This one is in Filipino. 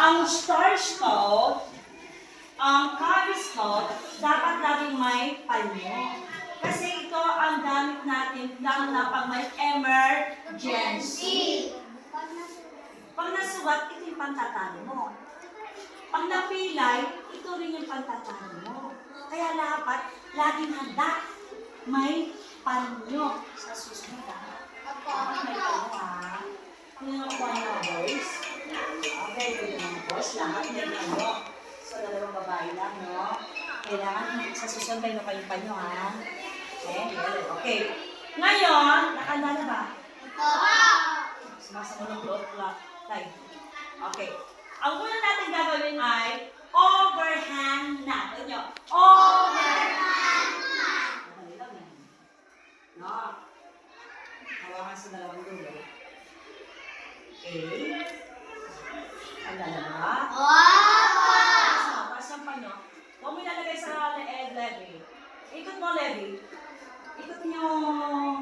Ang starch coat, ang carbis coat, dapat laging may panyo. Kasi ito ang gamit natin lang na pag may emergency. Pag nasugat, ito yung pantatalo mo. Pag napilay, ito rin yung pantatalo mo. Kaya dapat laging handa. May panyo sa susunod. Dapat may panyo ha. Hindi naman po ang boys. Okay, good naman boys. Lahat may panyo. So, dalawang babae lang, no? Kailangan sa susunod kayo kayong panyo ha. Okay. Ngayon, nakanda na ba? Sumasamunod load clock. Okay. Ang una natin gagawin ay overhand knot. Ano nyo? Overhand knot. Madali lang yan. No? Hawakan sa dalawang dulo. Okay. Ang dalawa. Tapos yung panyo. Huwag mo ilalagay sa levy. Ikot mo, levy. Ikot mo yung